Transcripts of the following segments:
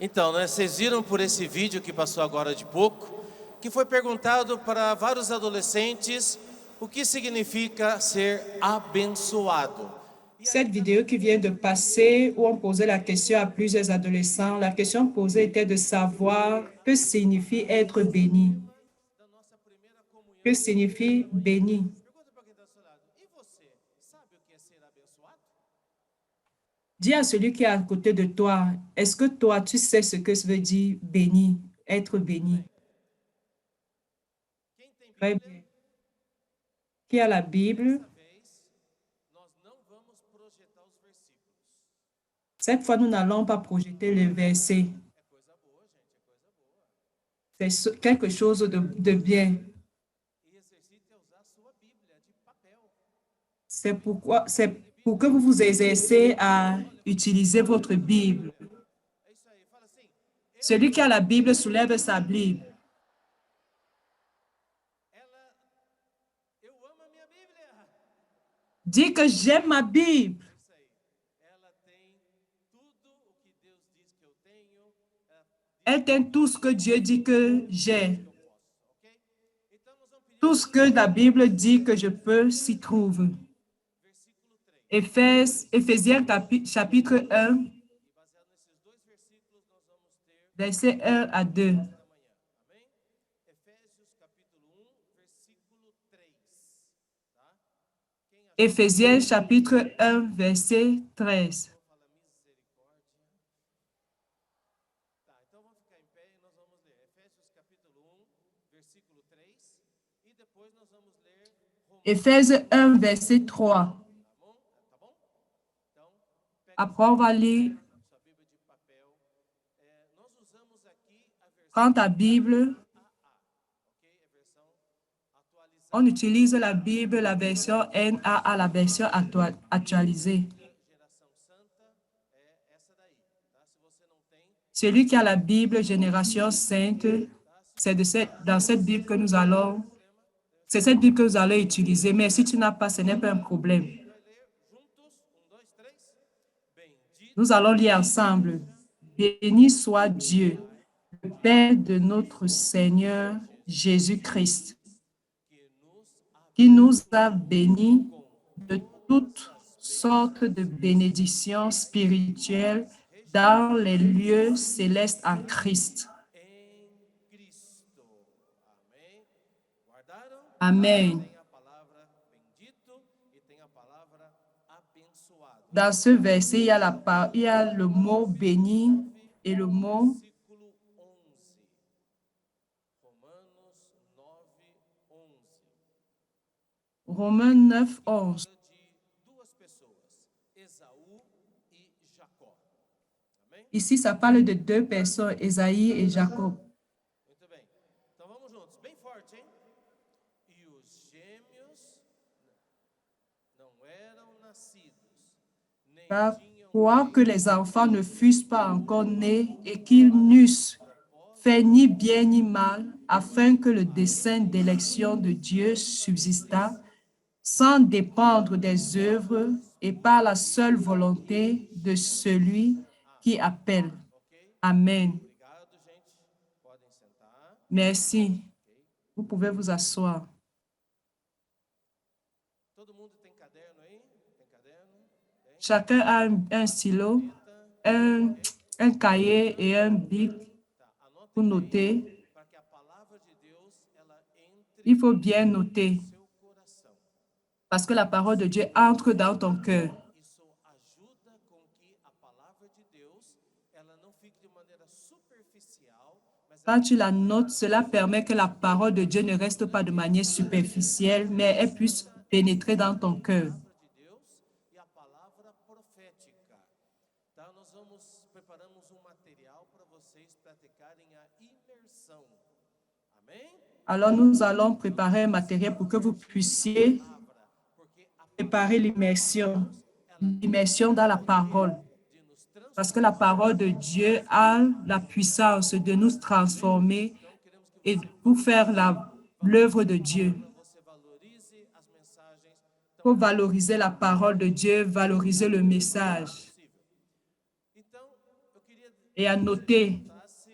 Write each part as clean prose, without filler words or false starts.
Então, né, vocês viram por esse vídeo que passou agora de pouco, que foi perguntado para vários adolescentes o que significa ser abençoado. Cette vidéo qui vient de passer, où on posait la question à plusieurs adolescents, la question posée était de savoir que signifie être béni. Que signifie béni? Pergunta para quem está ao seu lado, e você, sabe o que é ser abençoado? Dis à celui qui est à côté de toi, est-ce que toi, tu sais ce que ça veut dire béni, être béni? Quem tem Très Bíblia? bien. Qui a la Bible? Dessa vez, nós não vamos projetar os versículos. Cette fois, nous n'allons pas projeter les versets. É coisa boa, gente, é coisa boa. C'est quelque chose de bien. E exercite a usar a sua Bíblia de papel. C'est pour que vous vous exercez à utiliser votre Bible. É isso aí, fala assim, Celui qui a la Bible soulève sa Bible. eu amo a minha Bíblia. Dis que j'aime ma Bible. Isso aí. Ela tem tudo o que Deus diz que eu tenho. Elle tient tout ce que Dieu dit que j'ai. Que eu posso, ok? Então nós vamos pedir Tout ce que la Bible dit que je peux s'y trouve. versículo 3. Éphésiens chapitre 1, E baseado nesses dois versículos, nós vamos ter versets 1 à 2. da manhã. Amém? Efésios capítulo 1, versículo 3. Tá? Quem achou? Éphésiens chapitre 1, verset 13. Fala misericórdia. Tá, então vamos ficar em pé e nós vamos ler Efésios capítulo 1, versículo 3. E depois nós vamos ler Romanos. Éphésiens 1, verset 3. Tá bom? Tá bom? Então, pegue Après, on va lire. sua Bíblia de papel. Nós usamos aqui a versão Prends ta Bible. ok? A versão atualizada. On utilise la Bible, la version NAA, la version actualisée. Geração Santa é essa daí, tá? Se você não tem, Celui qui a la Bible, Génération Sainte, c'est dans cette Bible que nous allons, c'est cette Bible que nous allons utiliser. Mais si tu n'as pas, ce n'est pas un problème. vai ler juntos. 1, 2, 3. Bendito Nous allons lire ensemble. Béni soit Dieu, le Père de notre Seigneur Jésus-Christ, que nos qui nous a bénis de toutes sortes de bénédictions spirituelles dans les lieux célestes en Christ. em Cristo. Amém? Guardaram? Amen. Tem a palavra bendito e tem a palavra abençoado. Dans ce verset, il y a le mot béni et le mot Versículo 11. Romanos 9, 11. Romains 9, 11. De duas pessoas, Esaú e Jacó. Amém? Ici, ça parle de deux personnes, Esaïe et Jacob. Muito bem. Então vamos juntos, bem forte, hein? E os gêmeos não eram nascidos, nem Par tinham quoi que les enfants ne fussent pas encore nés et qu'ils n'eussent fait ni bien ni mal, afin que le dessein d'élection de Dieu subsistât, sans dépendre des œuvres et par la seule volonté de celui qui appelle. ok? Amen. Obrigado, gente. Podem sentar. Merci. Vous pouvez vous asseoir. Todo mundo tem caderno aí? Tem caderno? Tem? Chacun a un stylo, un cahier et un bic Tá. Anota pour noter. para que a palavra de Deus ela entre Il faut bien noter no seu coração. parce que la parole de Dieu entre dans ton cœur. Isso ajuda com que a palavra de Deus ela não fique de maneira superficial, mas Quand tu la notes, cela permet que la parole de Dieu ne reste pas de manière superficielle, mais elle puisse pénétrer dans ton cœur. palavra de Deus e a palavra profética. Tá? Nós preparamos um material para vocês praticarem a imersão. Amém? Alors, nous allons préparer un matériel pour que vous puissiez Palavra, porque a préparer l'immersion dans la parole. de nos transformar. Parce que la parole de Dieu a la puissance de nous transformer et pour faire l'œuvre de Dieu. Você valorize as mensagens. Il faut valoriser la parole de Dieu, valoriser le message. Então, eu queria et à noter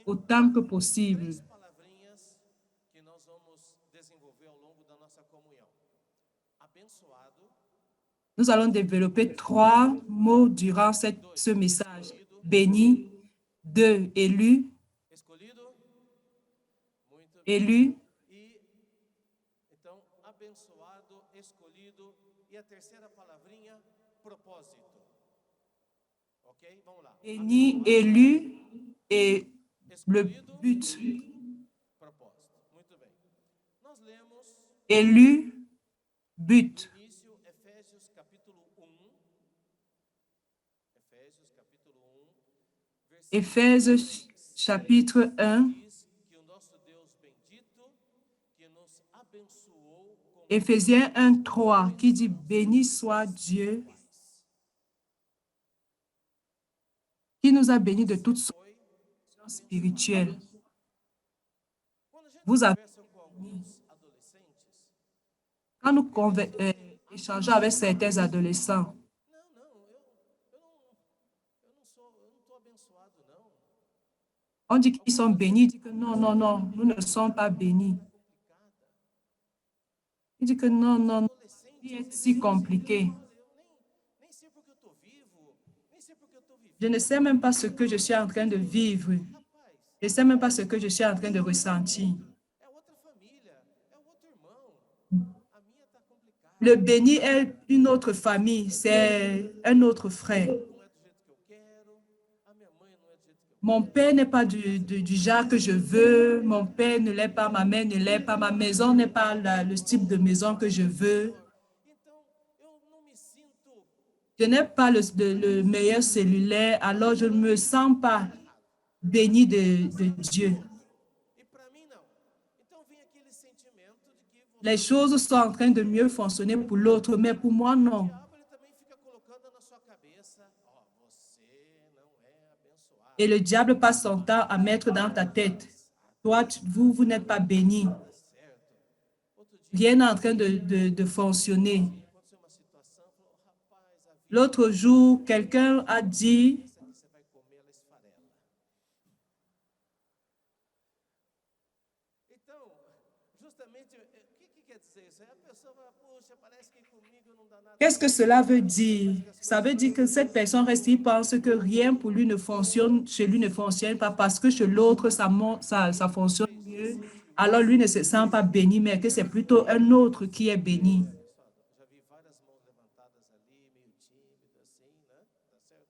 autant que possible. 3 palavrinhas que nós vamos desenvolver ao longo da nossa comunhão. Abençoado, Nous allons développer 3 mots durant ce message. Béni, 2, élu, escolhido. Muito bem. élu, E então, abençoado, escolhido. E a terceira palavrinha, propósito. Ok? Vamos lá. béni, élu et le Escolhido, but. propósito. Muito bem. Nós lemos Élu, but. no início Efésios capítulo 1. Efésios capítulo 1, versículo Éphésies chapitre 1, diz que o nosso Deus bendito, que nos abençoou com Éphésiens 1, 3, qui dit béni soit Dieu, qui nous a bénis de toutes sortes spirituelles. Quando a gente Vous avez, conversa com alguns adolescentes, quand nous échangeons avec certains adolescents, não, eu não estou abençoado, não. on dit qu'ils sont bénis, ils disent que non, non, non, nous ne sommes pas bénis. Ils disent que non, non, non, Adolescentes, c'est si compliqué. olha, eu nem sei porque eu estou vivo, nem sei porque eu estou vivendo. Je ne sais même pas ce que je suis en train de vivre. Rapaz, Je ne sais même pas ce que je suis en train de ressentir. é outra família, é outro irmão. A minha está complicada. Le béni est une autre famille, c'est un autre frère. Não é do jeito que eu quero, a minha mãe não é do jeito que eu Mon père n'est pas du genre que je veux, mon père ne l'est pas, ma mère ne l'est pas, ma maison n'est pas le type de maison que je veux. Então, eu não me sinto Je n'ai pas le meilleur cellulaire, alors je ne me sens pas béni de Dieu. e para mim não. Então vem aquele sentimento de que Les choses sont en train de mieux fonctionner pour l'autre, mais pour moi, non. o diabo ele também fica colocando na sua cabeça, ó, você não é abençoado. Et le diable passe son temps à mettre dans ta tête, toi, vous n'êtes pas béni. Tá certo. Outro dia Rien n'est en train de fonctionner. aconteceu uma situação, falou, rapaz, a vida L'autre jour, quelqu'un a dit, essa que você vai comer, ela esfarela. Então, justamente, o que quer dizer isso? Aí a pessoa fala, puxa, parece que comigo não dá nada. qu'est-ce que cela veut dire? Ça veut dire que cette personne reste, il pense que rien pour lui ne fonctionne, chez lui ne fonctionne pas parce que chez l'autre, ça fonctionne mieux. Alors lui ne se sent pas béni, mais que c'est plutôt un autre qui est béni. Já vi várias mãos levantadas ali, meio tímidas, assim, né? Tá certo?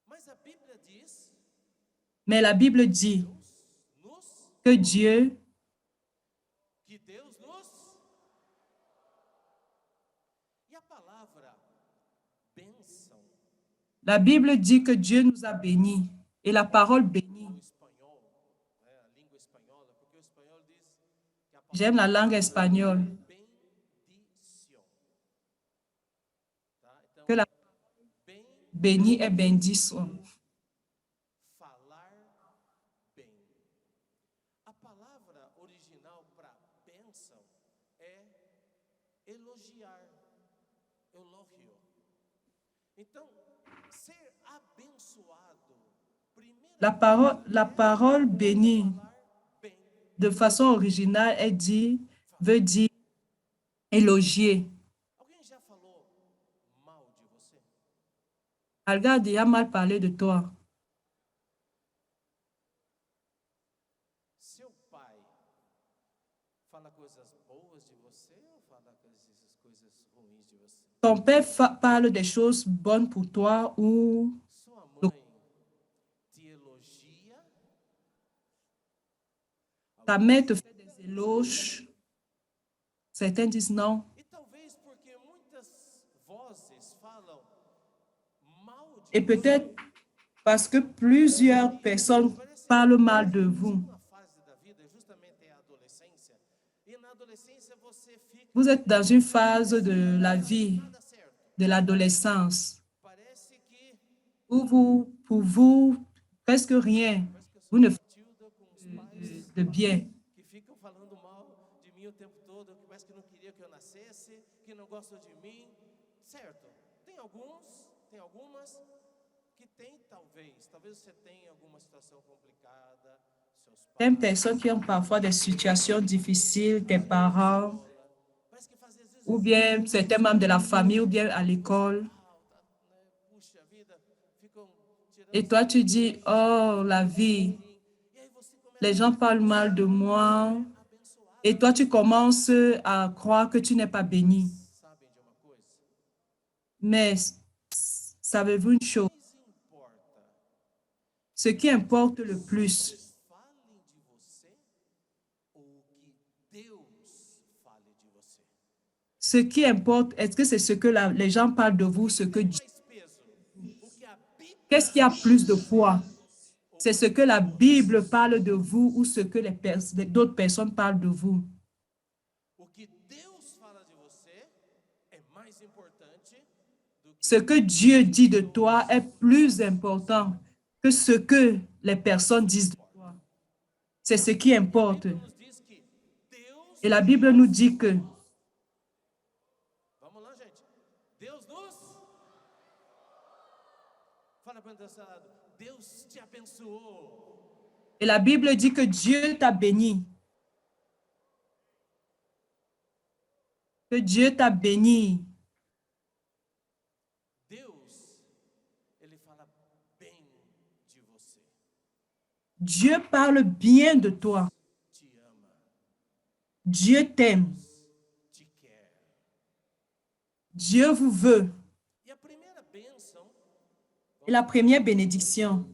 Mas a Bíblia diz Mais la Bible dit nos que Dieu, que Deus nos. E a palavra bênção la Bible dit que Dieu nous a bénis. Et la parole bénie, no espanhol, né, a língua espanhola, porque o espanhol diz que a palavra j'aime la langue espagnole, bendição. Tá? Então, que la bem, béni est béndition. falar bem. A palavra original para bênção é elogiar, elogio. Então, ser abençoado, La parole bénie, falar bem. de façon originale, veut dire élogier. Alguém já falou mal de você? Alguém a déjà mal parlé de toi. Seu pai fala coisas boas de você ou fala coisas ruins de você? Ton père parle des choses bonnes pour toi ou Sua mãe te elogia? ta mère te fait des éloges. Certains disent non. E talvez porque muitas vozes falam mal de Et peut-être parce que plusieurs personnes parlent mal de vous. uma fase da vida, justamente é a adolescência, e na adolescência você fica Vous êtes dans une phase de la vie, nada certo. de l'adolescence, Parece que où pour vous, presque rien, vous ne faites Matilda com os pais de bien. que ficam falando mal de mim o tempo todo, que parece que não queria que eu nascesse, que não gostam de mim, certo? Tem algumas que Certaines personnes qui ont parfois des situations difficiles, tes parents, ou bien certains membres de la famille, ou bien à l'école. Et toi, tu dis, oh, la vie, les gens parlent mal de moi. Et toi, tu commences à croire que tu n'es pas béni. Mais savez-vous une chose? Ce qui importe le plus, ce qui importe, est-ce que c'est ce que les gens parlent de vous, ce que Dieu... Qu'est-ce qui a plus de poids? C'est ce que la Bible parle de vous ou ce que d'autres personnes parlent de vous. Ce que Dieu dit de toi est plus important que ce que les personnes disent de toi. C'est ce qui importe. Et la Bible nous dit que et la Bible dit que Dieu t'a béni. Que Dieu t'a béni. Dieu parle bien de toi. Dieu t'aime. Dieu vous veut. Et la première bénédiction,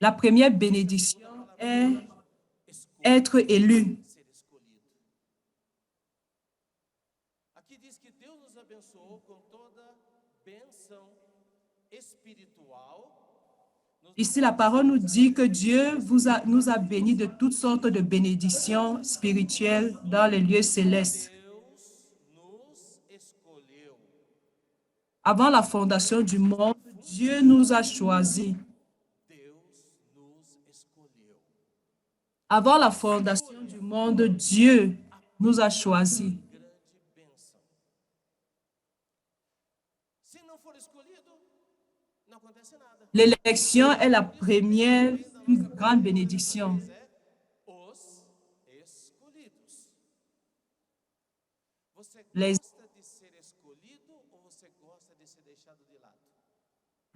la première bénédiction est être élu. Ici, la parole nous dit que Dieu nous a bénis de toutes sortes de bénédictions spirituelles dans les lieux célestes. Avant la fondation du monde, Dieu nous a choisis. Avant la fondation du monde, Dieu nous a choisis. L'élection est la première plus grande bénédiction.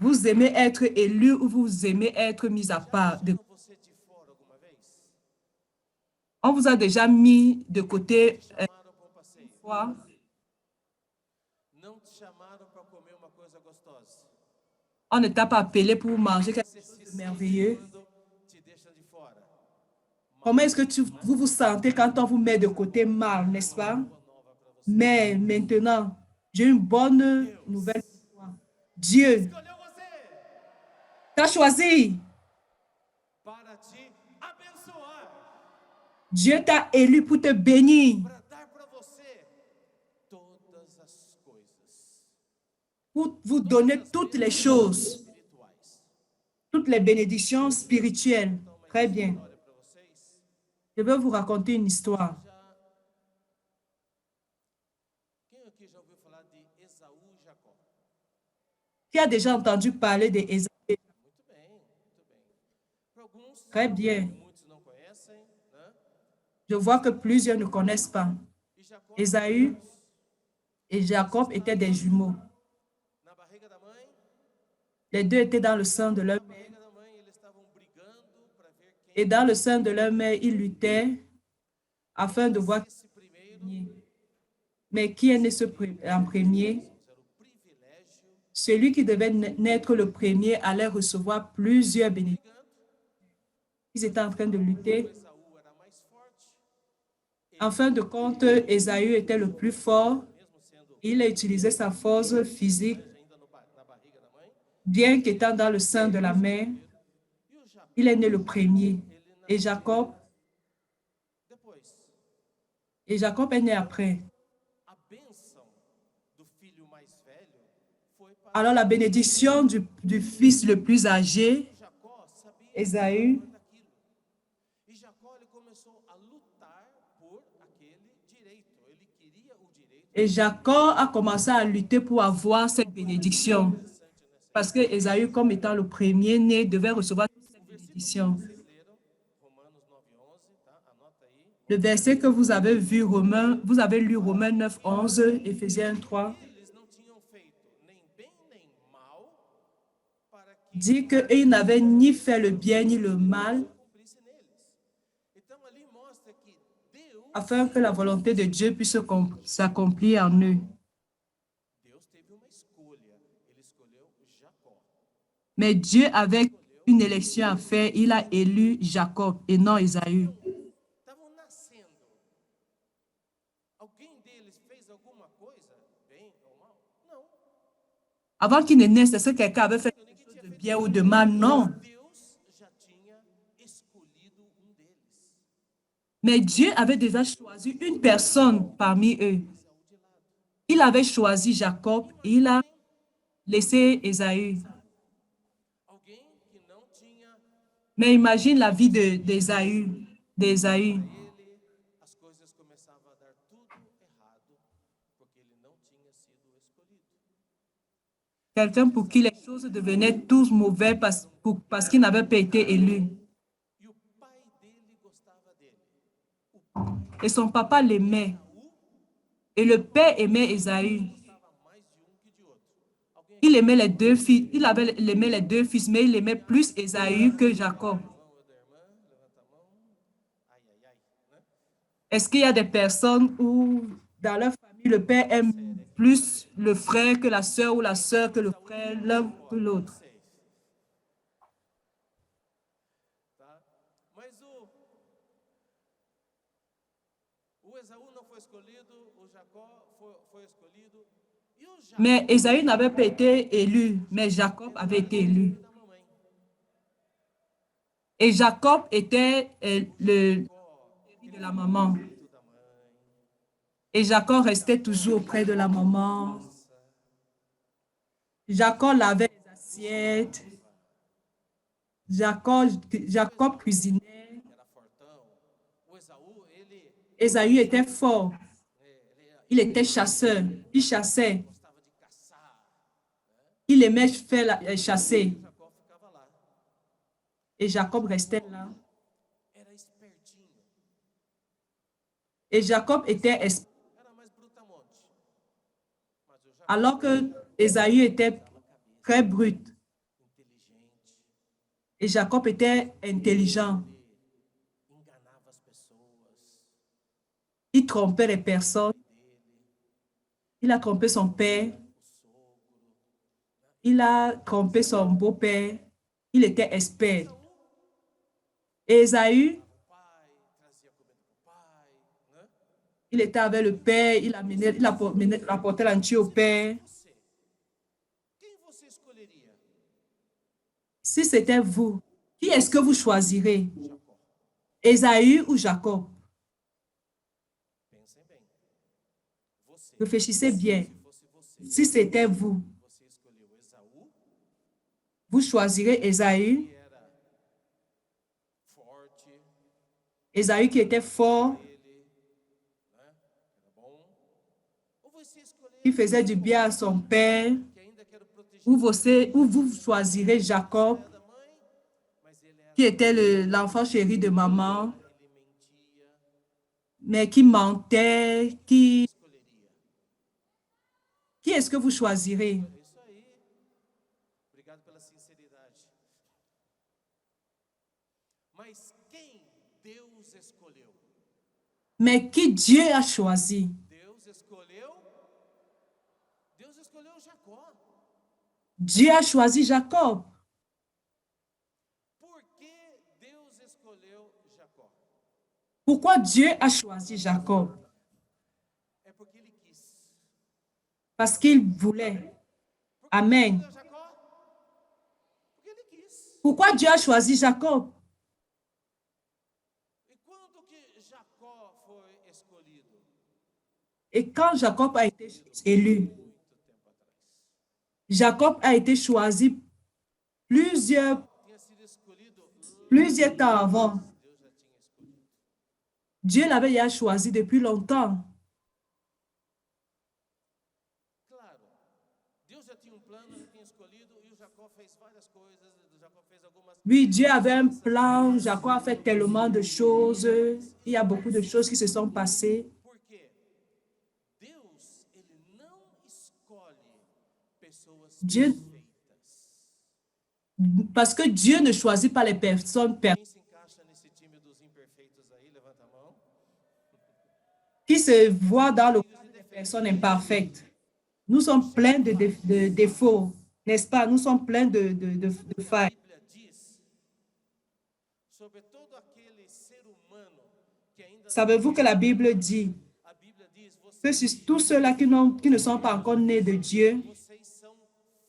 Vous aimez être élu ou vous aimez être mis à part? On vous a déjà mis de côté une fois. On ne t'a pas appelé pour manger quelque chose de merveilleux. Comment est-ce que vous vous sentez quand on vous met de côté mal, n'est-ce pas? Mais maintenant, j'ai une bonne nouvelle pour toi. Dieu t'a choisi. Dieu t'a élu pour te bénir. Pour vous donner toutes les choses. Toutes les bénédictions spirituelles. Très bien. Je vais vous raconter une histoire. Qui a déjà entendu parler d'Ésaü? Très bien. Je vois que plusieurs ne connaissent pas. Ésaü et Jacob étaient des jumeaux. Les deux étaient dans le sein de leur mère. Et dans le sein de leur mère, ils luttaient afin de voir qui est le premier. Mais qui est né en premier? Celui qui devait naître le premier allait recevoir plusieurs bénédictions. Ils étaient en train de lutter. En fin de compte, Ésaü était le plus fort. Il a utilisé sa force physique. Bien qu'étant dans le sein de la mère, il est né le premier. Et Jacob est né après. Alors la bénédiction du fils le plus âgé, Ésaü, lutar por aquele direito. Ele queria o direito. Et Jacob a commencé à lutter pour avoir cette bénédiction. Parce que Ésaü, comme étant le premier-né, devait recevoir cette bénédiction. Vocês leram Romanos 9:11, tá? Anota aí. Le verset que vous avez vu, vous avez lu Romains 9, 11, Éphésiens 3, Eles não tinham feito nem bem nem mal para que dit qu'ils n'avaient ni fait le bien ni le mal, cumprisse neles. Então ali mostra que Deus afin que la volonté de Dieu puisse s'accomplir en eux. teve uma escolha. Ele escolheu Jacó. Mais Dieu avait une élection à faire. Il a élu Jacob et non Ésaü. Estavam nascendo. Alguém deles fez alguma coisa, bem ou mal? Não. Avant qu'ils ne naissent, est-ce que quelqu'un avait fait quelque chose de bien ou de mal? Non. Deus já tinha escolhido deles. Mais Dieu avait déjà choisi une personne parmi eux. Il avait choisi Jacob et il a laissé Ésaü. Alguém que não tinha Mais imagine la vie d'Ésaü. ele, as coisas começavam a dar tudo errado, porque ele não tinha sido escolhido. Quelqu'un pour qui les choses devenaient tous mauvaises parce qu'il n'avait pas été élu. E o pai dele gostava dele. Et son papa l'aimait. Et le père aimait Ésaü. Gostava mais de que de outro. Alguém Il aimait les deux fils. Il aimait les deux fils, mais il aimait plus Ésaü que Jacob. irmão ou da irmã, levanta a mão. Ai, ai, ai. Né? Est-ce qu'il y a des personnes où, dans leur famille, le père aime plus le frère que la sœur ou la sœur que le frère, l'un que l'autre? Sei. Tá? Mas o Esaú não foi escolhido, o Jacó foi escolhido. E o Jacó Mais Ésaü n'avait pas été élu, mais Jacob avait été élu. da mamãe. Et Jacob était le chéri de la maman. Da mãe. Et Jacob restait toujours auprès de la maman. Jacob lavait les assiettes. Jacob cuisinait. Era fortão. O Esaú, ele Ésaü était fort. Il était chasseur. chasseur. Il chassait. Gostava de caçar. Il aimait chasser. Jacó ficava lá. Et Jacob restait là. Era espertinho. Et Jacob était Era mais brutamonte. Mas o Jacó alors que Ésaü était très brut. inteligente. Et Jacob était intelligent. Ele enganava as pessoas. Il trompait les personnes. Il a trompé son père. O sogro. Il a trompé son beau-père. Il était expert. Et Ésaü, Pai trazia comida pro pai, né? il était avec le père. Il apportait l'entier au père. Você. Quem você escolheria? Si c'était vous, qui est-ce que vous choisirez? Jacó. Ésaü ou Jacob? Pensem bem. Você. Réfléchissez bien. Se fosse você, Si c'était vous, você escolheu Esaú, vous choisirez Ésaü. que era forte, Ésaü qui était fort, ele, né? Era bom. Ou você escolheu qui faisait du bien à son père. que ainda quero proteger Ou vous choisirez Jacob, da mãe, mas ele era, qui était l'enfant chéri de maman, ele mentia, mais qui mentait, escolheria. Qui est-ce que vous choisirez? É isso aí. Obrigado pela sinceridade. Mas quem Deus escolheu? Mais qui Dieu a choisi? Deus escolheu Jacó. Dieu a choisi Jacob. Por que Deus escolheu Jacó? Pourquoi Dieu a choisi Jacob? É porque ele quis. Parce qu'il voulait. Amen. Escolheu Jacó? Porque ele quis. Pourquoi Dieu a choisi Jacob? E quando que Jacó foi escolhido? Et quand Jacob a été élu, Muito tempo atrás. Jacob a été choisi plusieurs Tinha sido escolhido temps avant. Deus já tinha escolhido. Dieu l'avait déjà choisi depuis longtemps. Claro, Deus já tinha um plano, já tinha escolhido, e o Jacó fez várias coisas, o Jacó fez algumas Oui, Dieu avait un mudanças. plan. Jacob a fait tellement de choses. Il y a beaucoup de choses qui se sont passées. Por quê? Deus, ele não escolhe pessoas Dieu, perfeitas. parce que Dieu ne choisit pas les personnes Quem se encaixa nesse time dos imperfeitos aí, levanta a mão. qui se voient dans le Cheios de cadre des defeitos. personnes imparfaites. Nous sommes pleins de défauts, n'est-ce pas? Nous sommes pleins de A failles. Bíblia diz sobre todo aquele ser humano que ainda não Savez-vous que la Bible dit a Bíblia diz, que vocês, sur tous ceux-là qui ne sont pas encore nés de Dieu, vocês são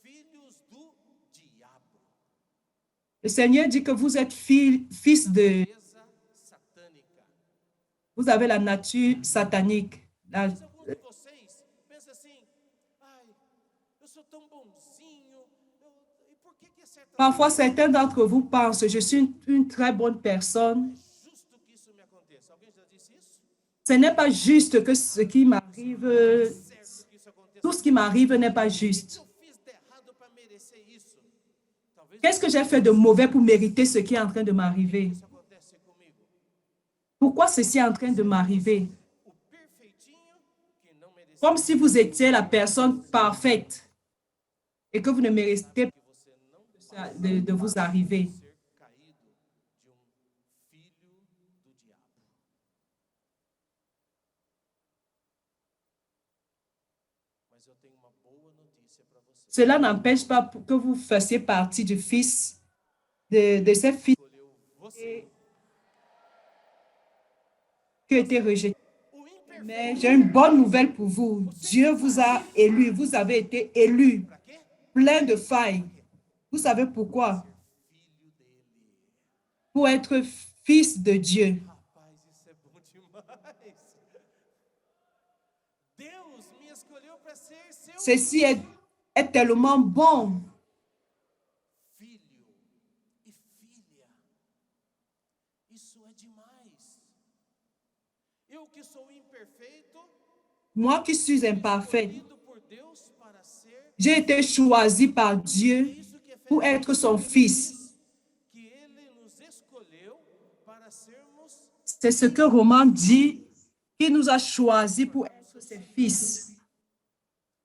filhos do diabo, le Seigneur dit que vous êtes fils de, natureza satânica. vous avez la nature satanique. Mas alguns de vocês pensam assim, ai, eu sou tão bonzinho, e por que é certa Parfois, certains d'entre vous pensent, je suis une très bonne personne. justo que isso me aconteça? Alguém já disse isso? Ce n'est pas juste que ce qui m'arrive, Certo que isso aconteça? tout ce qui m'arrive n'est pas O que juste. eu fiz de errado para merecer isso? Talvez Qu'est-ce que j'ai fait de mauvais pour mériter ce qui est en train de m'arriver? isso acontece comigo. Pourquoi ceci est en train de m'arriver? O perfeitinho que não merecia Comme si vous étiez la personne parfaite et que vous ne méritez que você não pas de vous arriver. ser caído de filho do diabo. Mas eu tenho uma boa notícia para você. Cela n'empêche pas que vous fassiez partie du fils, de ces fils Escolheu você. qui ont été rejetés. O imperfeito. Mais j'ai une bonne nouvelle pour vous. Dieu vous a élu. Vous avez été élu, Para quê? plein de failles. Vous savez pourquoi? Filho dele. Pour être fils de Dieu. Rapaz, isso é bom demais. Deus me escolheu para ser seu Ceci est tellement bon. filho e filha. Isso é demais. Eu que sou imperfeito, Moi qui suis imparfait, escolhido por Deus para ser j'ai été choisi par Dieu isso que é pour être son fils. que ele nos escolheu para sermos C'est ce que Romain dit, qu'il nous a choisis pour être ses fils.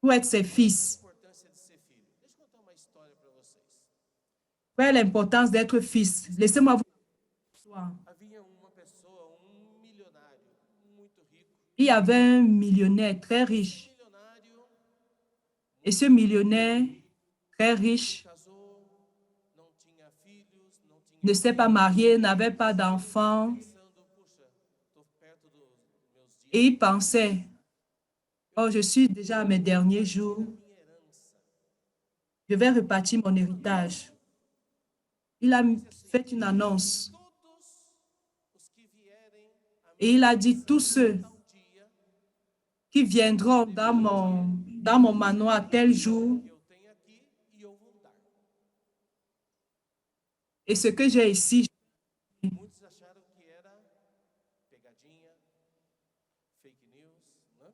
Pour être ses fils. a importância de ser filho. Deixa eu contar uma história para vocês. Quelle est l'importance d'être fils? Laissez-moi vous dire. Havia uma pessoa, milionário, muito rico. Il y avait un millionnaire très riche. Milionário, Et ce millionnaire très riche casou, não tinha filhos, não tinha ne s'est pas marié, n'avait pas d'enfants. pensando, puxa, estou perto dos meus dias, Et il pensait, oh, je suis déjà à mes derniers jours. minha herança. Je vais repartir mon héritage. Il a fait une annonce Todos os que vierem a et il a dit, tous ceux meu dia, qui viendront dans mon manoir tel jour, eu tenho aqui e eu vou dar. et ce que j'ai ici, Muitos acharam que era pegadinha, fake news, né?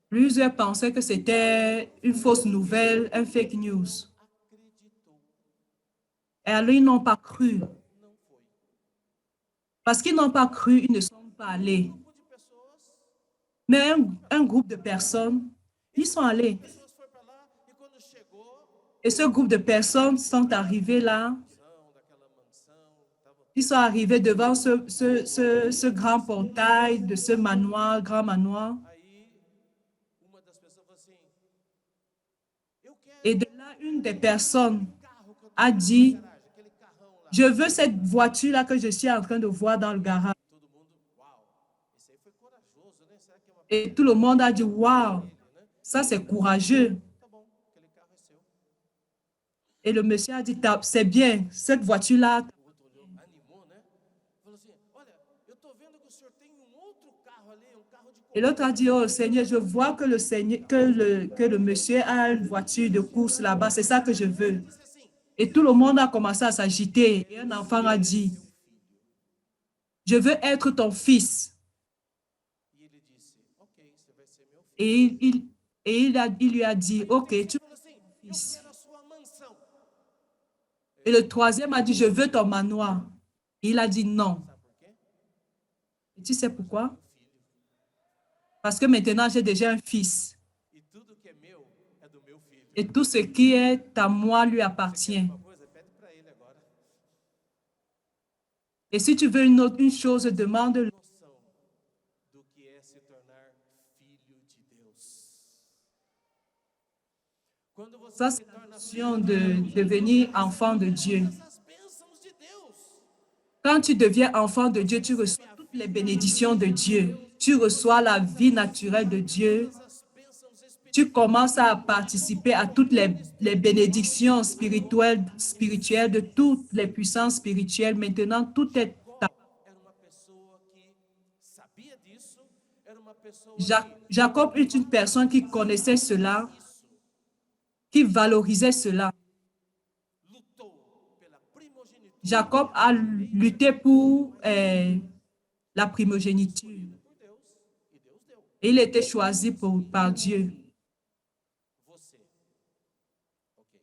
plusieurs pensaient que c'était une fausse nouvelle, un fake news. Acreditou, Et alors, ils n'ont pas cru. não foi. Parce qu'ils n'ont pas cru, ils ne sont pas allés. Grupo de pessoas, Mais un groupe de personnes, ils sont allés. pessoas foi para lá e quando chegou, Et ce groupe de personnes sont arrivés là. daquela mansão, tava Ils sont arrivés devant ce grand portail de ce manoir, grand manoir. aí uma das pessoas falou assim: eu quero Et de là, une des personnes o carro que eu a dit, garagem, aquele carrão lá. je veux cette voiture-là que je suis en train de voir dans le garage. Todo mundo, uau, esse aí foi corajoso, né? Será que é uma Et tout le monde a dit, waouh, ça c'est courageux. Tá bom, aquele carro é seu. Et le monsieur a dit, c'est bien, cette voiture-là. O outro olhou, animou, né? Falou assim: olha, eu tô vendo que o senhor tem outro carro ali, carro de Et l'autre a dit, oh Seigneur, je vois que le Seigneur, que le monsieur a une voiture de course là-bas, c'est ça que je veux. Disse assim: Et tout le monde a commencé à s'agiter. Et un enfant a dit, je veux être ton fils. você vai ser meu filho. Et il lui a dit, OK, tu Ele falou assim, es mon eu fils. quero a sua mansão. Et le troisième a dit, je veux ton manoir. Et il a dit non. Sabe por quê? Et tu sais pourquoi? Meu filho. Parce que maintenant, j'ai déjà un fils. E tudo que é meu é do meu filho. Et tout ce qui est à moi lui Você quer appartient. alguma coisa? Pede para ele agora. Et si tu veux une chose, demande-le. Noção do que é se tornar filho de Deus. Quando você Ça, se c'est la torna notion de devenir enfant de Dieu. essas bênçãos de Deus. Quand tu deviens enfant de Dieu, tu reçois toutes les bénédictions de Dieu. Tu reçois la vie naturelle de Dieu. Todas as bênçãos espirituais. Tu commences à participer à toutes les bénédictions spirituelles de toutes les puissances spirituelles. Maintenant, tout est à Era uma pessoa que sabia disso, era uma pessoa Jacob est une personne qui connaissait cela, isso, qui valorisait cela. lutou pela primogenitura Jacob a lutté pour la primogéniture. por Deus e Deus deu. Et il était choisi par Dieu. Você, ok,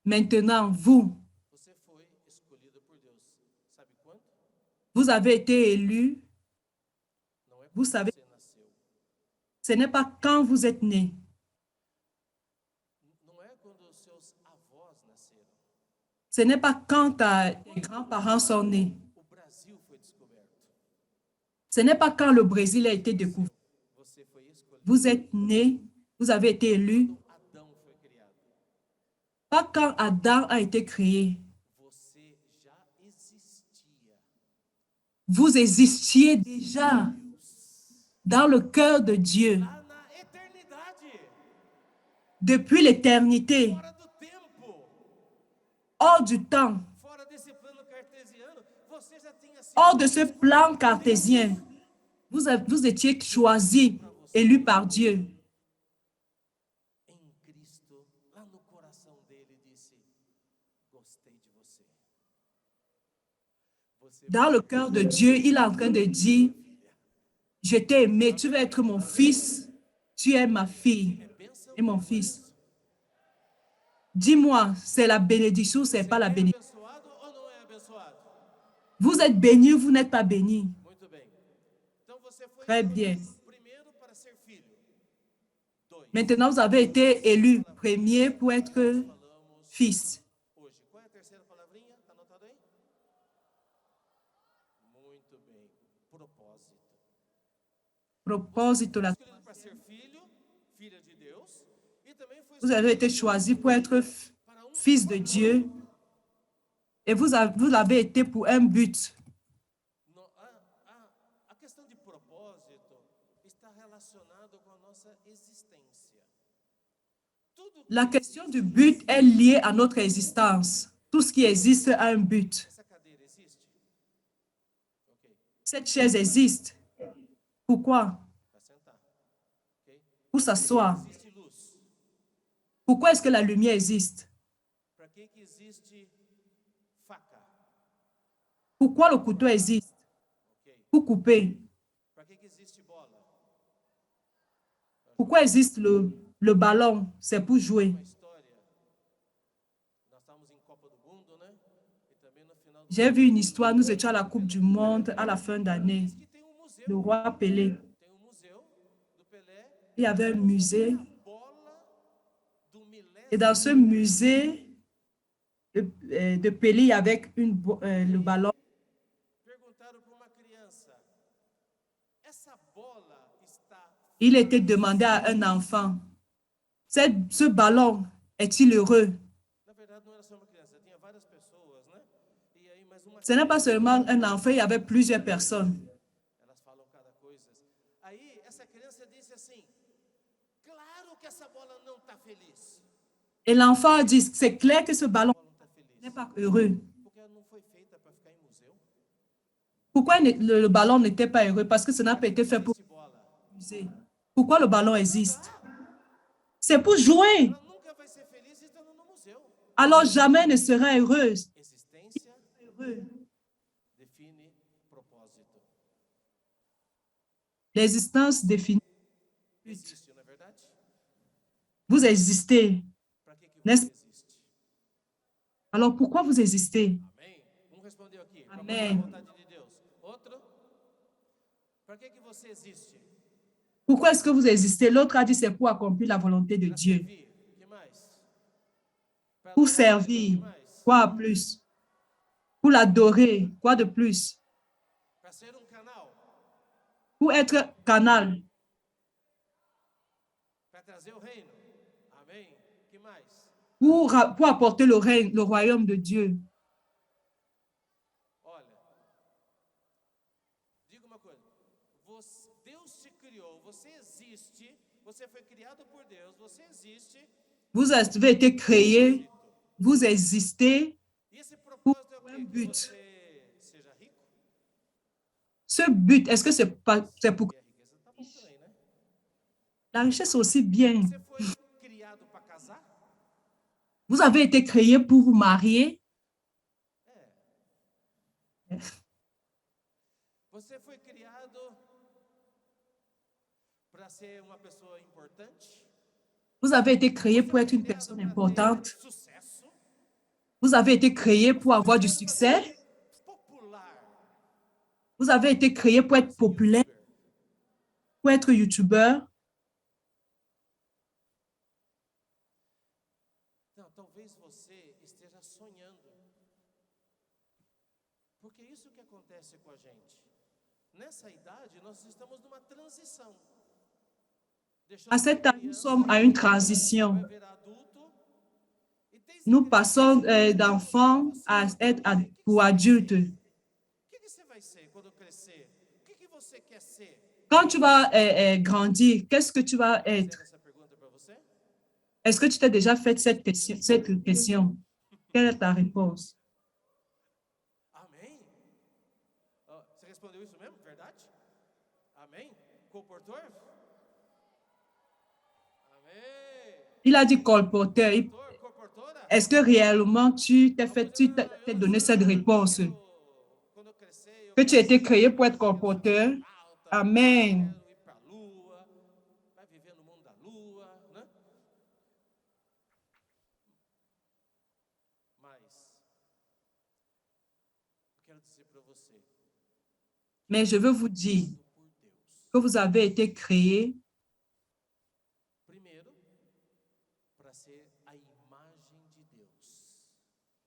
Maintenant, vous, você foi escolhido por Deus. Sabe quanto? vous avez été élu. Não é Vous quando savez, você nasceu, ce n'est pas quand vous êtes né. não é quando os seus avós nasceram. Ce n'est pas quand tes grands-parents sont nés. O Brasil foi descoberto. Ce n'est pas quand le Brésil a été découvert. Você foi escolhido. Vous êtes né, vous avez été élu. Adão foi criado. Pas quand Adam a été créé. Você já existia. Vous existiez déjà dans le cœur de Dieu Lá na eternidade, depuis l'éternité, fora do tempo, hors du temps, fora desse plano cartesiano, você já tinha sido hors de ce plan cartésien. Vous étiez choisi, élu par Dieu. em Cristo, lá no coração dele disse: gostei de você. Você Dans le cœur de Dieu, il est en train de dire, je t'ai aimé, tu vas être mon fils, tu es ma fille é bênção et mon fils. Dis-moi, c'est la bénédiction ou c'est pas la é bénédiction? abençoado ou não é abençoado? Vous êtes béni ou vous n'êtes pas béni? Muito bem. Então você foi Très bien. escolhido primeiro para ser filho. 2. Maintenant, vous avez été élu premier pour être Falamos fils. hoje. Qual é a terceira palavrinha? Está anotado aí? Muito bem. Propósito. Propósito, Escolhido para ser filho, filha de Deus, e também foi vous avez été choisi pour être para um fils de Dieu et vous l'avez été pour un but. No- a questão de propósito está relacionado com a nossa existência. Tudo La question du but est liée à notre existence. Tout ce qui existe a un but. essa cadeira existe? Ok, Cette chaise existe. Pourquoi? para sentar. Ok? Pour s'asseoir. Existe luz. Pourquoi est-ce que la lumière existe? Para que existe faca? Pourquoi le couteau existe? Ok. Pour couper. Para que existe bola? Pourquoi existe le ballon? C'est pour jouer. Uma história. Nós estávamos em Copa do Mundo, né? E também no final do J'ai vu une histoire, nous étions à la Coupe du Monde à la fin d'année. que tem um museu. Le roi Pelé. Tem um museu do Pelé, Il y avait un musée. bola do milésimo. Et dans ce musée de Pelé, il y avait le ballon. Perguntaram para uma criança: essa bola está. Il était demandé à un enfant, ce ballon est-il heureux? Na verdade, não era só uma criança, tinha várias pessoas, né? E aí, mais uma. Ce n'est pas seulement un enfant, il y avait plusieurs personnes. Elas falam cada coisa. Aí, essa criança disse assim: claro que essa bola não está feliz. Et l'enfant a dit, c'est clair que ce ballon A bola não está feliz. n'est pas heureux. Porque ela não foi feita para ficar em museu. Pourquoi le ballon n'était pas heureux? Parce que ça n'a pas été fait pour Existe bola. amuser. Pourquoi le ballon existe? C'est pour jouer. Ela nunca vai ser feliz estando no museu. Alors jamais ne sera heureuse. Existência Heureux. define propósito. L'existence définit. Existe, não é verdade? Vous existez, Para que n'est-ce você pas? existe? Alors pourquoi vous existez? Amém? Um respondeu aqui, para fazer a Amen. vontade de Deus. Outro, para que você existe? Pourquoi est-ce que vous existez? L'autre a dit c'est pour accomplir la volonté de Para Dieu. servir. O que mais? Para Pour adorar. O que servir, mais? quoi de plus? Pour l'adorer, quoi de plus? Para ser um canal. Pour être canal, Para trazer o reino. Amém? O que mais? pour apporter le règne, le royaume de Dieu. Olha, diga uma coisa. Deus te criou, você existe, você foi criado por Deus, você existe. Vous avez été créé, vous existez E esse pour propósito é o un quê? Que but. você seja rico? Ce but, est-ce que c'est pour E a riqueza tá bom também, né? la richesse aussi bien? Você foi criado para casar? Vous avez été créé pour vous marier. Você foi criado para ser uma pessoa importante? Vous avez été créé Você pour foi être une criado personne para importante. ter sucesso? Vous avez été créé pour Você avoir foi du criado para succès. ser popular? Vous avez été créé pour être Ser populaire, youtuber? pour être youtubeur. Não, talvez você esteja sonhando. Porque é isso que acontece com a gente. Nessa idade, nós estamos numa transição. À cette âge, nous sommes à une transition. Vai virar adulto. E tem esse Nous criança, passons você d'enfant à être pour adulte. O que você vai ser quando crescer? O que você quer ser? Quand tu vas grandir, qu'est-ce que tu vas être? Fizeram essa pergunta para você? Est-ce que tu t'es déjà fait cette question? Quelle est ta réponse? Amém? Ó, você respondeu isso mesmo? Verdade? Amém? Comportor? Amém. Il a dit colporteur. Comportora? Est-ce que réellement tu t'es donné cette réponse? Quando eu crescer, eu Que tu as été créé pour être quero ser colporteur? astronauta, Amen. quero ir para a lua, vai viver no mundo da lua, né? Mas eu quero dizer para você, Mais je veux vous dire por Deus, que vous avez été créé primeiro, para ser a imagem de Deus.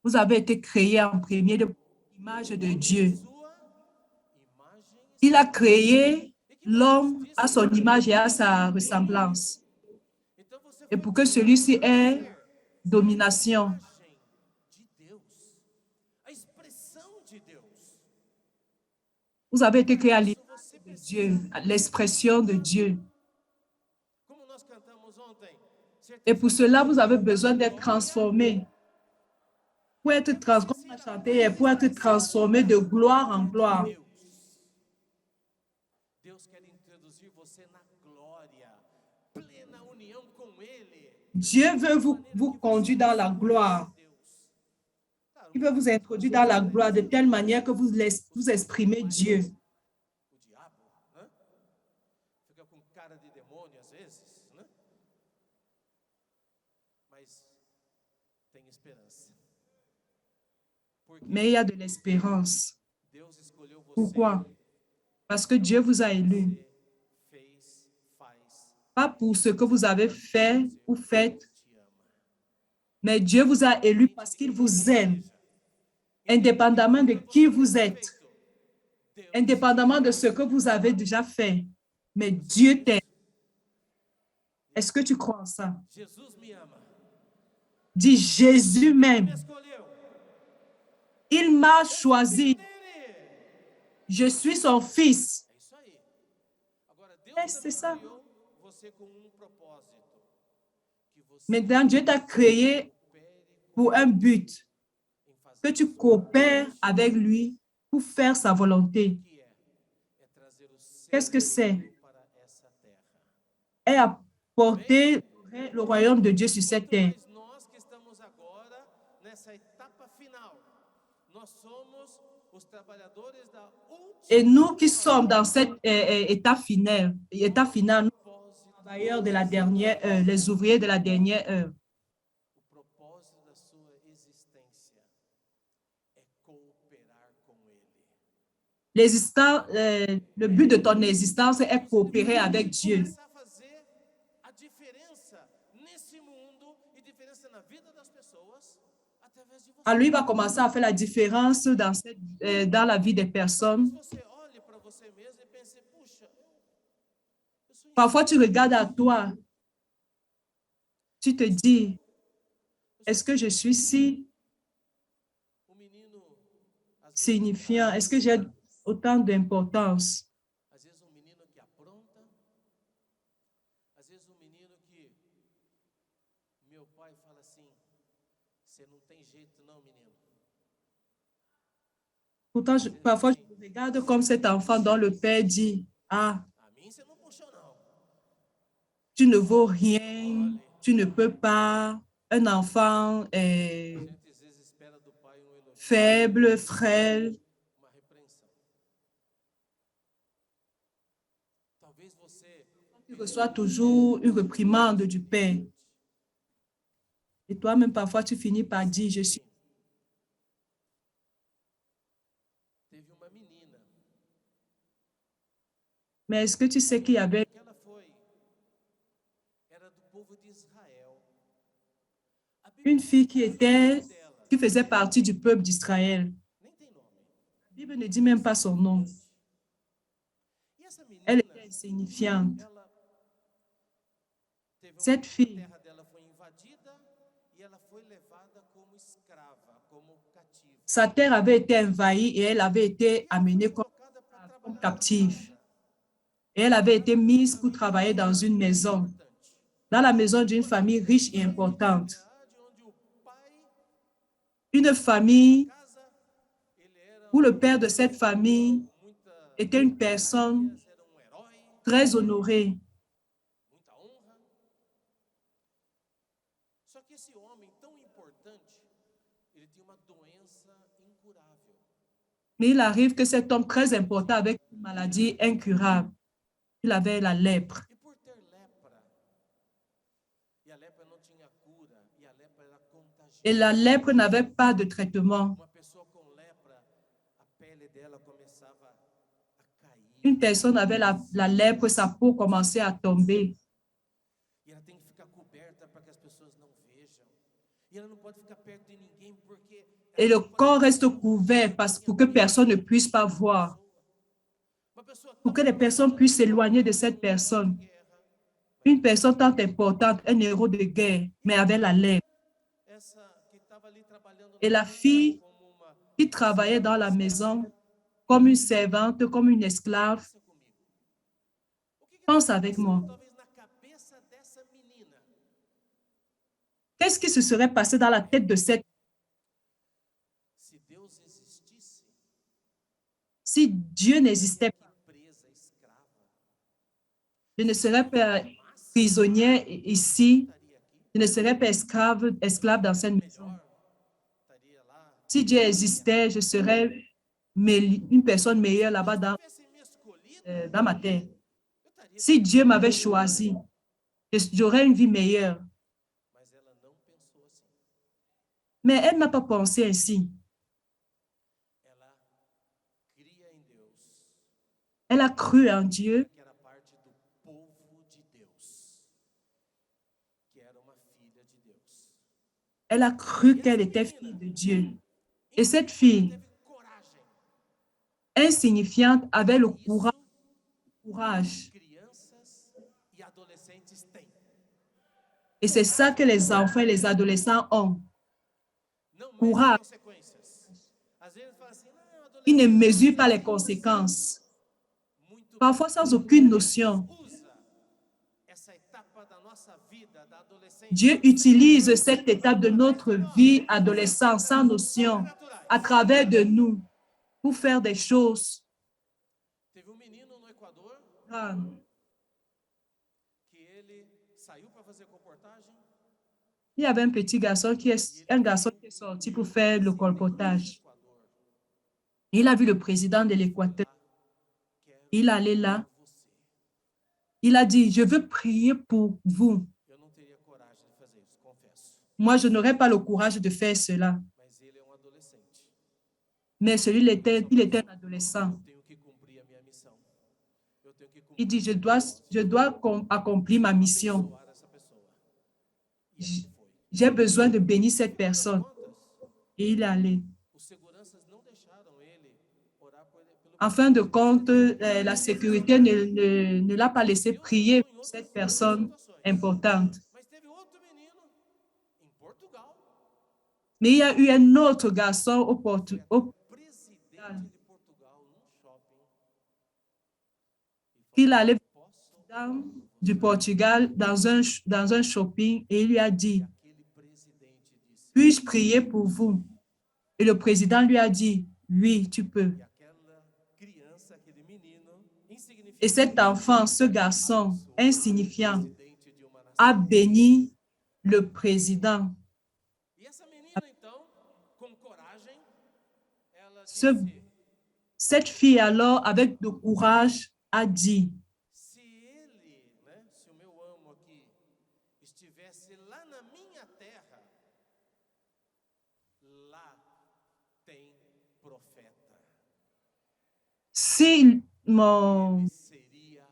Vous avez été créé en premier de l'image de Dieu. Sua imagem Il a créé l'homme à son image et à sa ressemblance. Então você Et foi pour que celui-ci ait ser domination, imagem de Deus, a expressão de Deus. vous avez été créé à l'image Você de precisa, Dieu, à l'expression de Dieu. como nós cantamos ontem, ser Et pour cela, vous avez besoin d'être transformé. Pour être comme on a chanté, pour être transformé de gloire en gloire. Deus quer introduzir você na glória, plena união com Ele. Dieu veut vous conduire dans la gloire. Il veut vous introduire dans la gloire de telle manière que vous exprimez Dieu. O diabo, né? Fica com cara de demônio às vezes, né? Mas tem esperança. Porque Mais il y a de l'espérance. Deus escolheu você. Pourquoi? Parce que Dieu vous a élu. Fez, faz, Pas pour ce que vous avez fait ou faites, te ama. mais Dieu vous a élu parce qu'il vous aime, indépendamment de qui vous êtes, indépendamment de ce que vous avez déjà fait. Mais Dieu t'aime. Est-ce que tu crois en ça? Jesus me ama. Dis Jésus Me même. escolheu. Il m'a choisi. Nele. Je suis son fils. É isso aí. Agora, Deus É, c'est ça. também criou você com propósito. Que você Maintenant, Dieu t'a créé pour un but, em fazer que tu coopères avec lui pour faire sa volonté. o que é trazer o seu Qu'est-ce que c'est? reino para essa terra. Et apporter le royaume de Dieu sur cette terre. Mas nós que estamos agora nessa etapa final, nós somos os trabalhadores da última Et nous qui sommes dans cet état final, nous, travailleurs de la dernière heure, les ouvriers de la dernière heure, O propósito da sua existência é cooperar com Ele. le but de ton existence est coopérer avec Dieu. Começar a fazer a diferença nesse mundo e diferença na vida das pessoas através de você. Alors, lui va commencer à faire la différence dans la vie des personnes. Você olhe para você mesmo e pense, puxa, eu sou Parfois, tu regardes à toi, tu te dis, est-ce que je suis si o menino, signifiant? Est-ce que j'ai autant d'importance? às vezes um menino que apronta, às vezes um menino que meu pai fala assim, você não tem jeito não, menino. Pourtant, parfois, je me regarde comme cet enfant dont le père dit, ah, A mim você não puxou não. tu ne vaux rien, tu ne peux pas. Un enfant A gente às vezes espera do pai elogio, faible, frêle. uma repreensão. Talvez você Tu reçois toujours une réprimande du père. Et toi-même, parfois, tu finis par dire, je suis. teve uma menina Mais est-ce que tu sais qu'il y avait que ela era do povo de Israel. A Bíblia une fille qui faisait partie du peuple d'Israël? nem tem nome. La Bible ne dit même pas son nom. E essa Elle menina, était insignifiante. ela teve Cette a fille, terra dela foi invadida e ela foi levada como escrava, como cativa. sa terre avait été envahie et elle avait été amenée Colocada para comme trabalhar captive. Et elle avait été mise pour travailler dans une maison, dans la maison d'une famille riche et importante. onde o pai Une famille casa, ele era où le père de cette famille muita était une personne era um herói, très honorée. muita honra. Só que esse homem tão importante, ele tinha uma doença incurável. Mais il arrive que cet homme très important avec une maladie incurable, il avait la lèpre. E por ter lepra, e a lepra não tinha cura, e a lepra era contagiosa. Et la lèpre n'avait pas de traitement. Uma pessoa com lepra, a pele dela começava a cair. Une personne avait la lèpre, sa peau commençait à tomber. E ela tem que ficar coberta para que as pessoas não vejam. E ela não pode ficar perto de ninguém porque Et le corps reste couvert pour que personne ne puisse pas voir, uma pessoa pour que les personnes puissent s'éloigner de cette personne. Une personne tant importante, un héros de guerre, mais avec la lèpre. essa que estava ali trabalhando Et la fille como uma qui travaillait dans la maison comme une servante, comme une esclave, pensa comigo. O que pense avec moi. talvez na cabeça dessa menina Qu'est-ce qui se serait passé dans la tête de cette se Deus existisse, si Dieu n'existait pas? presa, escrava, Je ne serais pas prisonnière ici, estaria aqui, je ne serais pas esclave dans cette maison. melhor, estaria lá. Si Dieu existait, je serais une personne meilleure là-bas Se tivesse me escolhido, dans ma terre. eu estaria. Si Dieu m'avait choisi, j'aurais une vie meilleure. Mas ela não pensou assim. Mais elle n'a pas pensé ainsi. Ela cria em Deus, Elle a cru en Dieu, que era parte do povo de Deus, que era uma filha de Deus. elle a cru qu'elle était fille de Dieu. Et cette fille Teve coragem. insignifiante avait le courage. Crianças e adolescentes têm. Et c'est ça que les enfants et les adolescents ont. Não mede Courage. consequências. Às vezes fala assim, não, Ils ne adolescente mesurent pas les conséquences, muito parfois sans aucune notion. usa essa etapa da nossa vida, da adolescência, Dieu utilise cette étape de notre vie adolescente sans notion à travers de nous pour faire des choses Teve menino no Equador grandes. que ele saiu para fazer comportagem. Il y avait un petit garçon qui est sorti pour faire le colportage. Equador. Il a vu le président de l'Équateur. Il allait là. Il a dit, je veux prier pour vous. Eu não teria coragem de fazer isso, confesso. Moi, je n'aurais pas le courage de faire cela. Mas ele é um adolescente. Mais il était un adolescent. Eu tenho que cumprir a minha missão. Eu tenho que Il cumprir dit, je dois accomplir ma mission. abençoar essa pessoa. E assim foi. J'ai besoin de bénir cette personne. Et il est allé. Os seguranças não deixaram ele orar pelo En fin de compte, la sécurité ne l'a pas laissé prier pour cette personne importante. Mas teve outro menino em Portugal, Mais il y a eu un autre garçon au presidente de Portugal num shopping. qu'il allait du Portugal dans un shopping et il lui a dit, Aquele presidente disse, puis-je prier pour vous? Et le président lui a dit, oui, tu peux. e aquela criança, aquele menino insignificante, Et cet enfant, ce garçon insignifiant, presidente de uma nação. a béni le président. E essa menina então, com coragem, ela Ce- disse: Cette fille alors, avec de courage, a dit, se ele, né, se o meu amo aqui estivesse lá na minha terra, lá tem profeta, si mon seria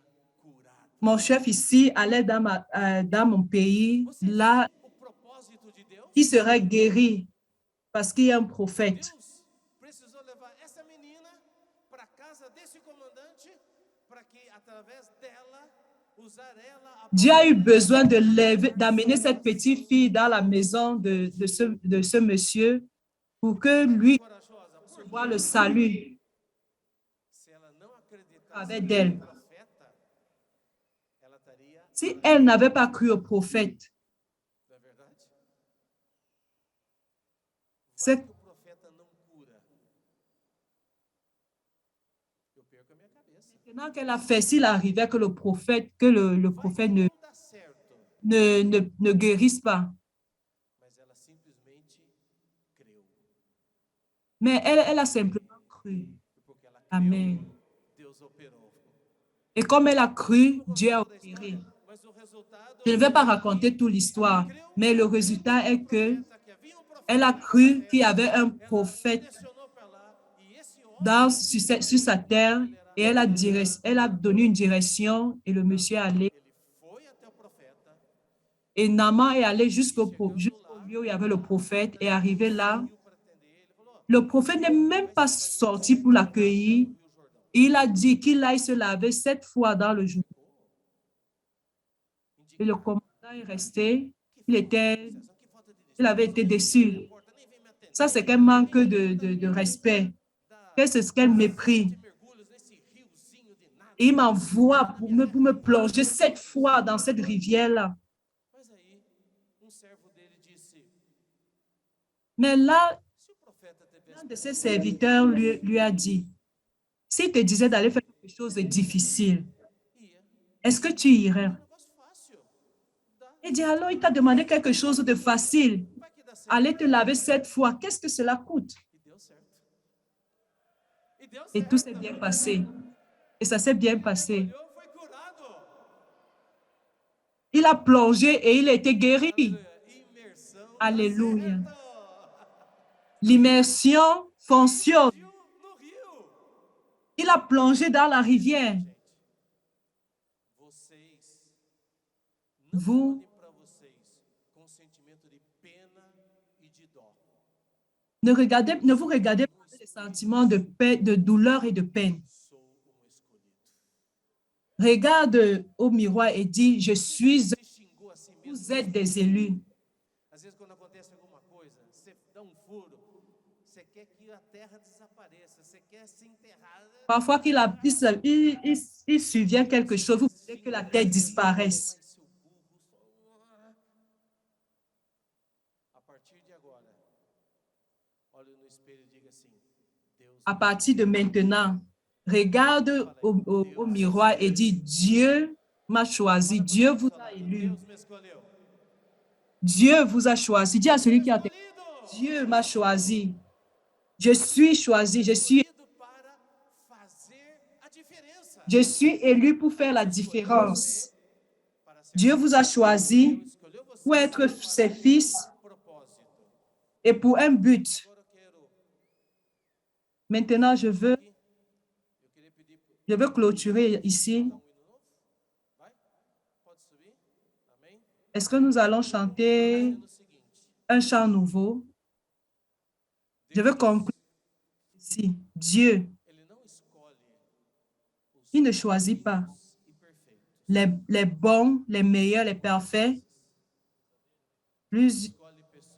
curado. Mon chef ici allait dans mon pays, Você là, vê o propósito de Deus? il serait guéri parce qu'il y a un prophète. Deus precisou levar essa menina para a casa desse comandante para que através dela usar ela a Dieu a eu besoin d'amener cette petite fille dans la maison de ce monsieur pour que lui corajosa. Por voit le salut se ela não acreditasse avec no d'elle. profeta, ela estaria, Si elle n'avait pas cru au prophète, não é verdade? Vai c'est que o profeta não cura. Eu perco a minha cabeça. maintenant qu'elle a fait, s'il arrivait que le prophète ne, Não dá certo, ne guérisse pas. mas ela simplesmente creu. Mais elle a simplement cru. E porque ela creu, Amen. Deus operou. Et comme elle a cru, Dieu a opéré. Mas o resultado Je ne vais pas raconter toute l'histoire, mais le résultat est que é que havia profeta elle a cru qu'il y avait un prophète direcionou para lá e esse homem sur sa terre et elle a donné une direction et le monsieur est allé. ele foi até o profeta, Et Naaman est allé jusqu'au lieu où il y avait le prophète et arrivé là. pediu para atender ele, falou: "Ó, Le prophète n'est même pas sorti pour l'accueillir. Il a dit qu'il aille se laver 7 fois dans le jour. Et le commandant est resté. Il avait été déçu. porta nem vem me atender. Ça, c'est qu'un manque de respect. C'est ce qu'elle mépris. Mergulhos nesse riozinho de nada." Et il m'envoie pour me plonger 7 fois dans cette rivière-là. Mas aí servo dele disse: Mais là, "Se o profeta tivesse un de ses serviteurs lui a dit, s'il te disait d'aller faire quelque chose de difficile, ia, est-ce que tu irais? um negócio fácil. Dá, Il dit, alors il t'a demandé quelque chose de facile. vai que dá certo." Aller te laver 7 fois, qu'est-ce que cela coûte? E deu certo. E deu Et certo. tout s'est bien passé. Et ça s'est bien passé. Eu fui curado. Il a plongé et il a été guéri. Imersão. dá Alléluia. certo. L'immersion fonctionne. Viu no rio. Il a plongé dans la rivière. Vocês não Vous, olhem para vocês com sentimento de pena e de dó. ne vous regardez pas avec des sentiments de paix, de douleur et de peine. Sou escolhido. Regarde au miroir et dis, je suis, Se xingou a si mesmo. vous êtes des élus. Às vezes, quando acontece alguma coisa, você dá um furo, você quer que a terra desapareça, você quer se enterrar. Parfois il survient quelque chose, vous voulez que la terre disparaisse. Mas se o burro só. A partir de agora, olhe no espelho e diga assim: Deus À partir de maintenant, regarde au miroir et dis, Dieu m'a choisi, Dieu vous a élu, Deus me escolheu. Dieu vous a choisi. Dis à celui qui a été, Escolhido. Dieu m'a choisi. Je suis choisi, je suis. Escolhido para fazer a diferença. Je suis élu pour faire la différence. Dieu vous a choisi pour être ses fils et pour un but. Maintenant, je veux clôturer ici. Est-ce que nous allons chanter un chant nouveau? Je veux conclure ici. Dieu, il ne choisit pas les bons, les meilleurs, les parfaits.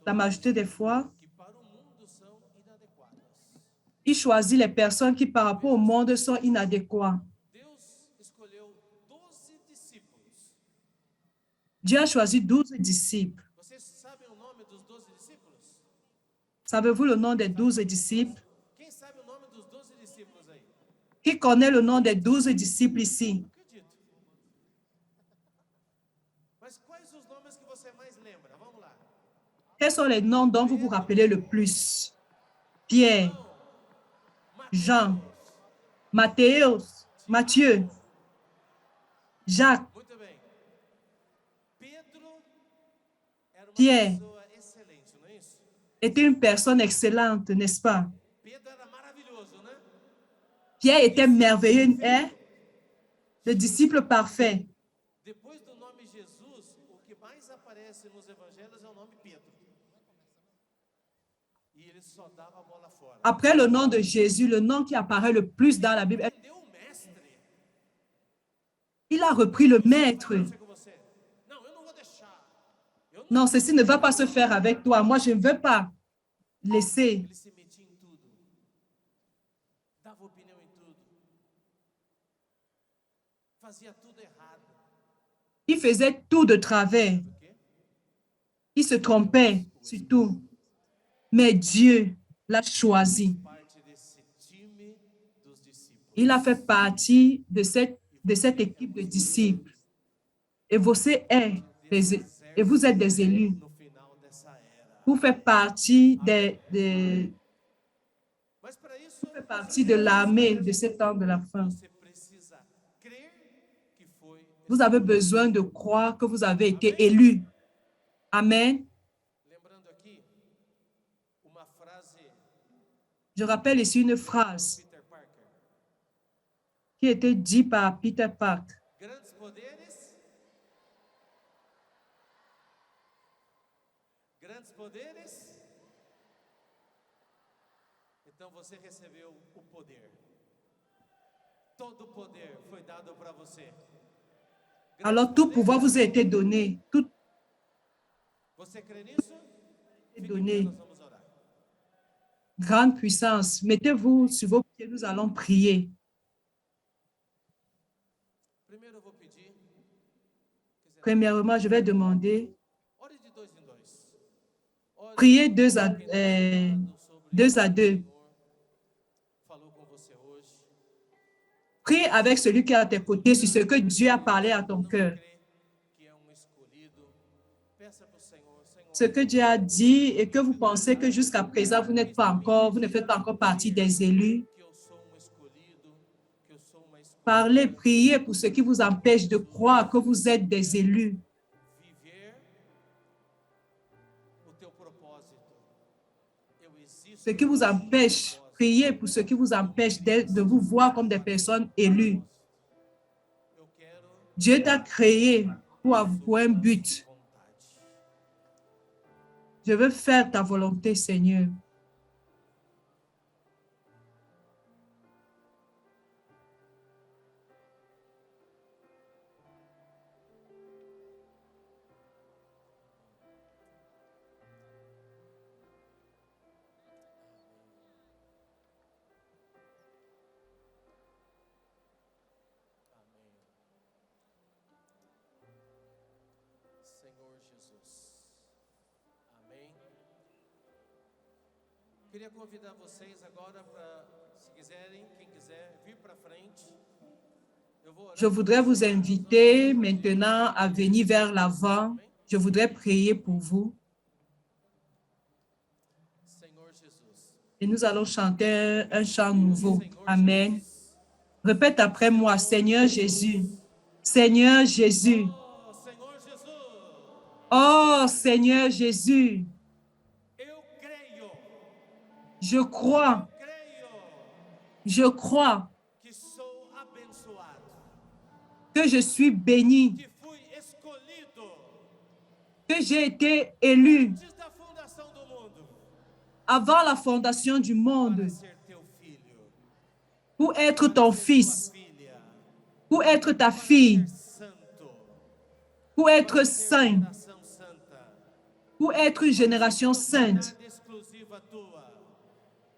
La majorité des fois, il choisit les personnes qui, par rapport au monde, sont inadéquates. Dieu a choisi 12 disciples. Savez-vous le nom des 12 disciples? Qui connaît le nom des 12 disciples ici? Quels sont les noms dont vous vous rappelez le plus? Pierre, Jean, Matthieu, Jacques. Pierre était une personne excellente, n'est-ce pas? Pierre était merveilleux, hein? Le disciple parfait. Après le nom de Jésus, le nom qui apparaît le plus dans la Bible, il a repris le maître. Non, ceci ne va pas se faire avec toi. Moi, je ne veux pas laisser. Il faisait tout de travers. Il se trompait sur tout. Mais Dieu l'a choisi. Il a fait partie de cette équipe de disciples. Et vous êtes des élus. Vous faites partie de l'armée de ce temps de la fin. Vous avez besoin de croire que vous avez été élus. Amen. Je rappelle ici une phrase qui a été dite par Peter Parker. Grandes poderes, então você recebeu o poder. Todo o poder foi dado para você. Alors tout pouvoir vous a été donné. Tout você crê nisso? Donné. Grande puissance. Mettez-vous sur vos pieds, nous allons prier. Premièrement, je vais demander, priez deux à deux. Prie avec celui qui est à tes côtés sur ce que Dieu a parlé à ton cœur. Ce que Dieu a dit et que vous pensez que jusqu'à présent, vous ne faites pas encore partie des élus. Parlez, priez pour ce qui vous empêche de croire que vous êtes des élus. Ce qui vous empêche, priez pour ce qui vous empêche de vous voir comme des personnes élues. Dieu t'a créé pour un but. Je veux faire ta volonté, Seigneur. Queria convidar vocês agora para, se quiserem, quem quiser, vir para frente. Je voudrais vous inviter maintenant à venir vers l'avant. Je voudrais prier pour vous. Et nous allons chanter un chant nouveau. Amen. Répète après moi, Seigneur Jésus. Seigneur Jésus. Oh, Senhor Jesus, Oh, Seigneur Jésus. eu creio, Je crois, creio je crois que sou abençoado, que je suis béni, que fui escolhido que j'ai été élu antes da fundação do mundo avant la fondation du monde para ser teu filho, pour être para ton ser tua fils, filha, pour être ta para fille, ser santo, pour être para ser saint, geração santa, pour être une génération sainte, propriedade exclusiva tua.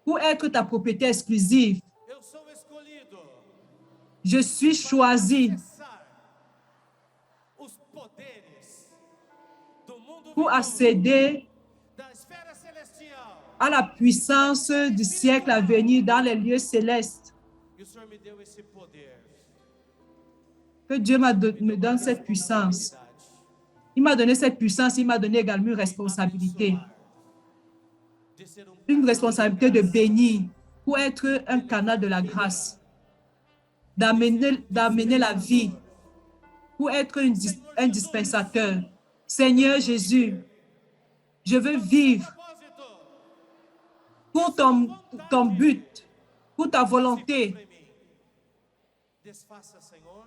pour être ta propriété exclusive. Eu sou escolhido Je suis para choisi acessar os poderes do mundo pour vindouro, accéder da esfera celestial. à la puissance du siècle à venir dans les lieux célestes. E o Senhor me deu esse poder. Que Dieu me donne cette puissance. Il m'a donné cette puissance, il m'a donné également une responsabilité. De ser Une responsabilité de bénir pour être un canal de la grâce, d'amener la vie, pour être un dispensateur. Seigneur Jésus, je veux vivre propósito. pour ton but, pour ta volonté. Desfaça, Senhor,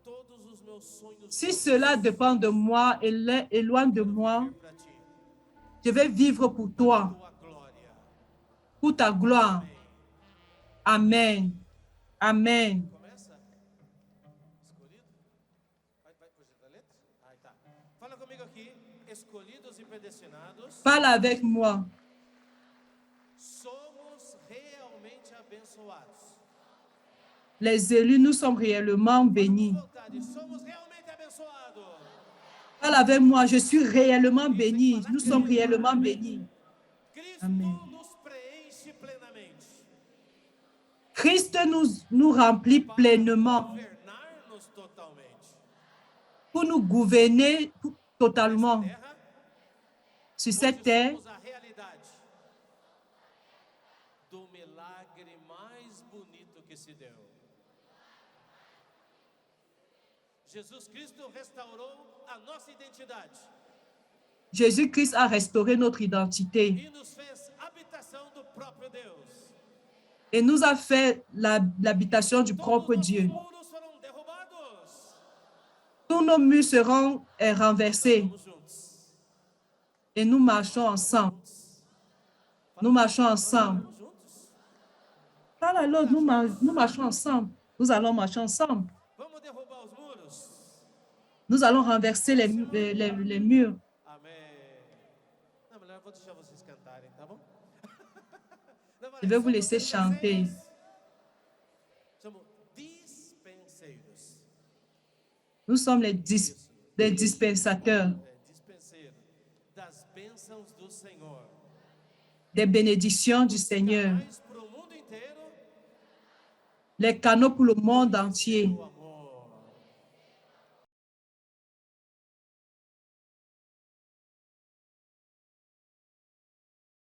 todos os meus sonhos Si cela dépend de moi et éloigne de moi, para ti, je vais vivre pour toi, tua glória. pour ta gloire. Amen. Amen. Começa? Escolhido? Vai projetar a letra? Aí tá. Fala comigo aqui. Escolhidos e predestinados, Parle avec moi. somos realmente abençoados. Les élus, nous sommes réellement bénis. Vontade, somos realmente abençoados. Parle avec moi, je suis réellement béni. Nous sommes réellement bénis. Cristo Amen. nos preenche plenamente Christ nous remplit pleinement governar-nos totalmente. pour nous gouverner totalement Terra, sur cette terre. somos a realidade do milagre mais bonito que se deu. Jesus Cristo restaurou a nossa identidade Jésus-Christ a restauré notre identité e nos fez habitação do próprio Deus. et nous a fait l'habitation du propre Todos Dieu. os muros foram derrubados. Tous nos murs seront renversés Vamos juntos. et nous marchons ensemble. Nous marchons ensemble. Vamos juntos. Parle à l'autre, nous marchons ensemble. Nous allons marcher ensemble. Vamos derrubar os muros. Nous allons renverser les murs. Amém. Não, melhor eu vou deixar vocês cantarem, tá bom? Não, Je vais vous laisser chanter. Somos dispenseiros. Nous sommes les dispensateurs Dispenseiro das bênçãos do Senhor. des bénédictions du Seigneur, Canais para o mundo inteiro les canaux pour le monde entier, o amor